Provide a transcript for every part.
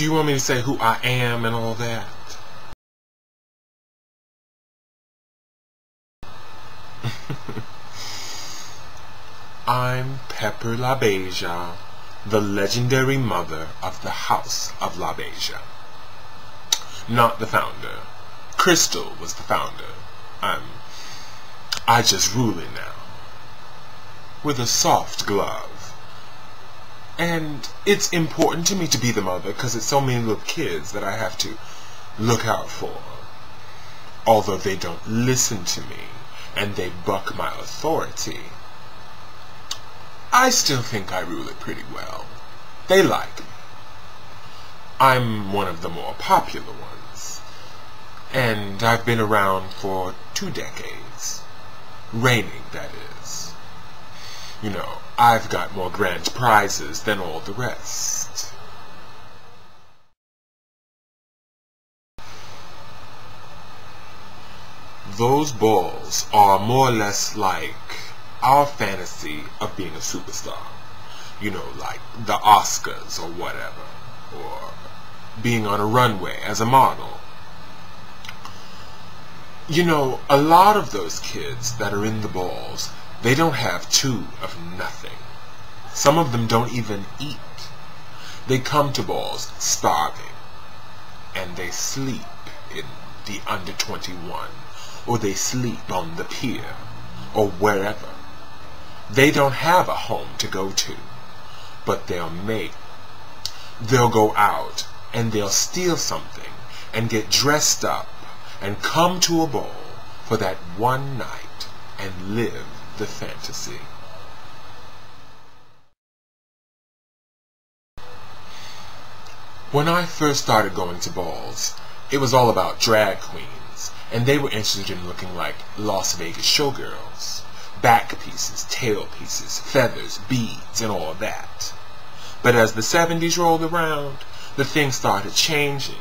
Do you want me to say who I am and all that? I'm Pepper LaBeija, the legendary mother of the House of LaBeija. Not the founder. Crystal was the founder. I just rule it now. With a soft glove. And it's important to me to be the mother because it's so many little kids that I have to look out for. Although they don't listen to me and they buck my authority, I still think I rule it pretty well. They like me. I'm one of the more popular ones. And I've been around for 2 decades. Reigning, that is. You know, I've got more grand prizes than all the rest. Those balls are more or less like our fantasy of being a superstar. You know, like the Oscars or whatever. Or being on a runway as a model. You know, a lot of those kids that are in the balls, they don't have 2 of nothing. Some of them don't even eat. They come to balls starving. And they sleep in the under 21. Or they sleep on the pier. Or wherever. They don't have a home to go to. But they'll go out and they'll steal something and get dressed up and come to a ball for that one night and live the fantasy. When I first started going to balls, it was all about drag queens, and they were interested in looking like Las Vegas showgirls. Back pieces, tail pieces, feathers, beads, and all that. But as the 70s rolled around, the thing started changing.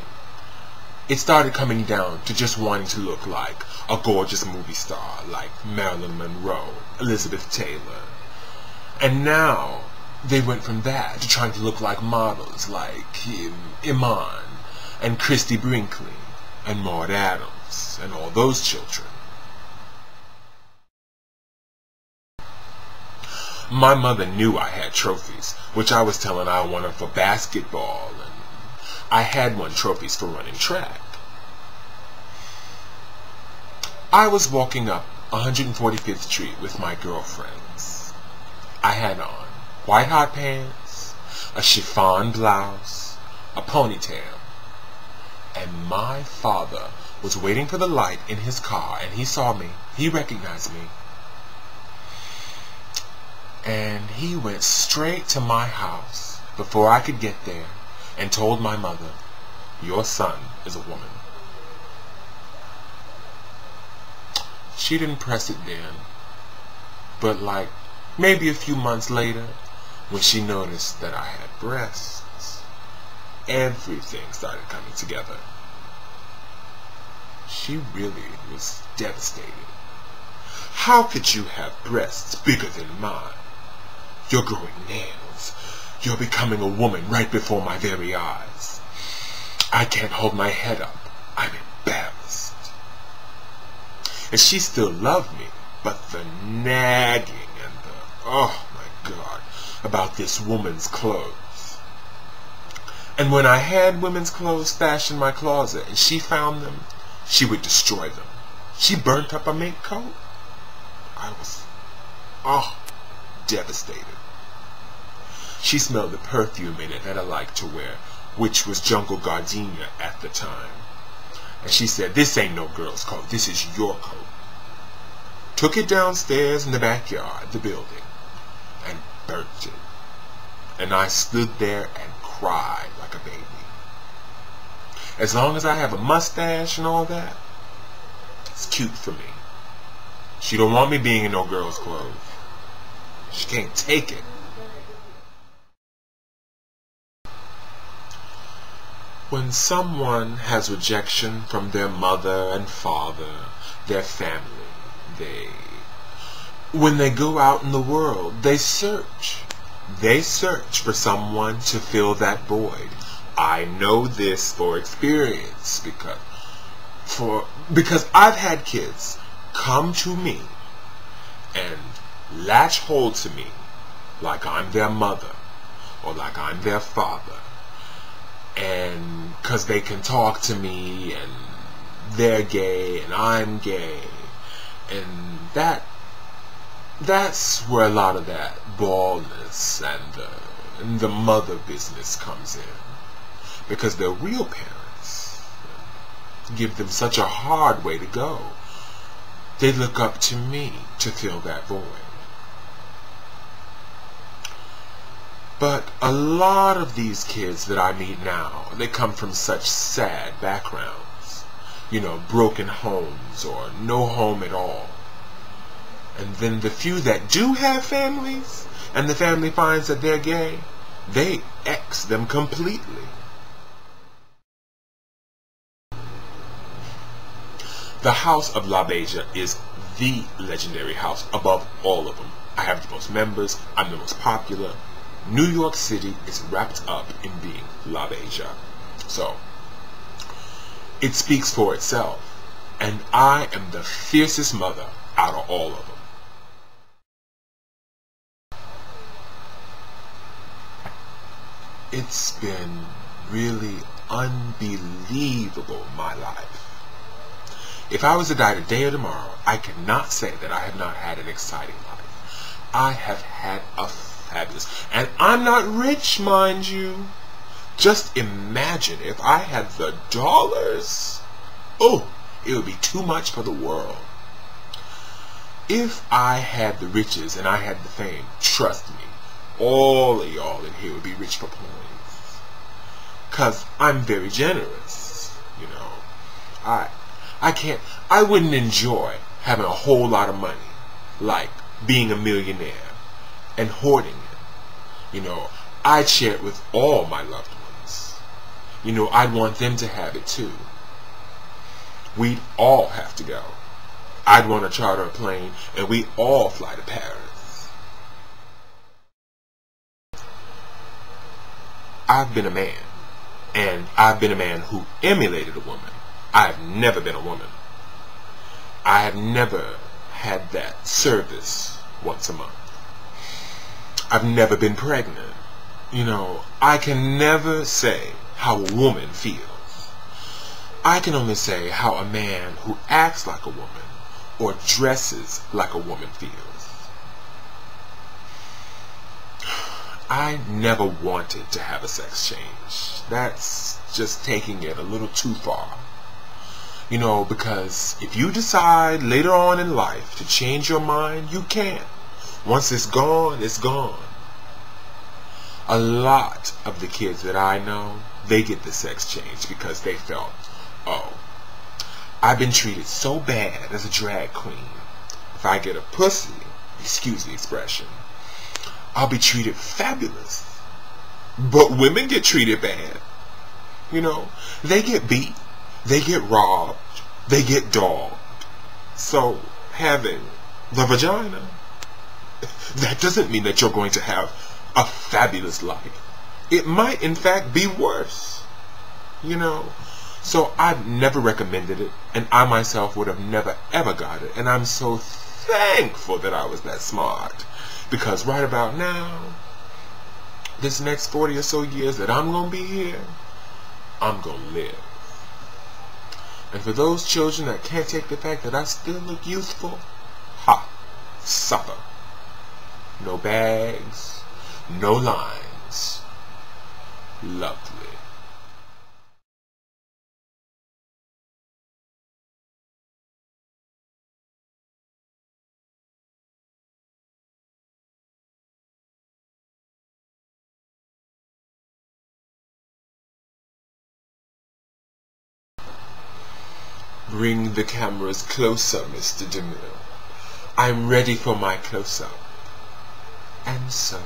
It started coming down to just wanting to look like a gorgeous movie star like Marilyn Monroe, Elizabeth Taylor. And now they went from that to trying to look like models like Iman and Christy Brinkley and Maud Adams and all those children. My mother knew I had trophies, which I was telling I wanted for basketball, and I had won trophies for running track. I was walking up 145th Street with my girlfriends. I had on white hot pants, a chiffon blouse, a ponytail, and my father was waiting for the light in his car, and he saw me. He recognized me. And he went straight to my house before I could get there and told my mother, "Your son is a woman." She didn't press it then, but like maybe a few months later, when she noticed that I had breasts, everything started coming together. She really was devastated. "How could you have breasts bigger than mine? You're growing nails. You're becoming a woman right before my very eyes. I can't hold my head up. I'm embarrassed." And she still loved me, but the nagging and the, oh my God, about this woman's clothes. And when I had women's clothes stashed in my closet and she found them, she would destroy them. She burnt up a mink coat. I was, devastated. She smelled the perfume in it that I liked to wear, which was Jungle Gardenia at the time. And she said, "This ain't no girl's coat, this is your coat." Took it downstairs in the backyard, the building, and burnt it. And I stood there and cried like a baby. As long as I have a mustache and all that, it's cute for me. She don't want me being in no girl's clothes. She can't take it. When someone has rejection from their mother and father, their family, when they go out in the world, they search. They search for someone to fill that void. I know this for experience because I've had kids come to me and latch hold to me like I'm their mother or like I'm their father, and because they can talk to me and they're gay and I'm gay, and that's where a lot of that baldness and the mother business comes in, because their real parents give them such a hard way to go. They look up to me to fill that void. But a lot of these kids that I meet now, they come from such sad backgrounds. You know, broken homes or no home at all. And then the few that do have families, and the family finds that they're gay, they X them completely. The House of LaBeija is the legendary house above all of them. I have the most members, I'm the most popular. New York City is wrapped up in being LaBeija. So, it speaks for itself. And I am the fiercest mother out of all of them. It's been really unbelievable, my life. If I was to die today or tomorrow, I cannot say that I have not had an exciting life. I have had a fabulous, and I'm not rich, mind you. Just imagine if I had the dollars. Oh, it would be too much for the world. If I had the riches and I had the fame, trust me, all of y'all in here would be rich for points. 'Cause I'm very generous, you know. I wouldn't enjoy having a whole lot of money, like being a millionaire and hoarding it. You know, I'd share it with all my loved ones. You know, I'd want them to have it too. We'd all have to go. I'd want to charter a plane and we all fly to Paris. I've been a man, and I've been a man who emulated a woman. I've never been a woman. I have never had that service once a month. I've never been pregnant. You know, I can never say how a woman feels. I can only say how a man who acts like a woman or dresses like a woman feels. I never wanted to have a sex change. That's just taking it a little too far. You know, because if you decide later on in life to change your mind, you can. Once it's gone, it's gone. A lot of the kids that I know, they get the sex change because they felt, oh, I've been treated so bad as a drag queen. If I get a pussy, excuse the expression, I'll be treated fabulous. But women get treated bad. You know, they get beat, they get robbed, they get dogged. So, having the vagina, that doesn't mean that you're going to have a fabulous life. It might, in fact, be worse. You know? So, I've never recommended it, and I myself would have never, ever got it. And I'm so thankful that I was that smart. Because right about now, this next 40 or so years that I'm going to be here, I'm going to live. And for those children that can't take the fact that I still look youthful, ha, suffer. No bags, no lines. Lovely. Bring the cameras closer, Mr. DeMille. I'm ready for my close-up. And so...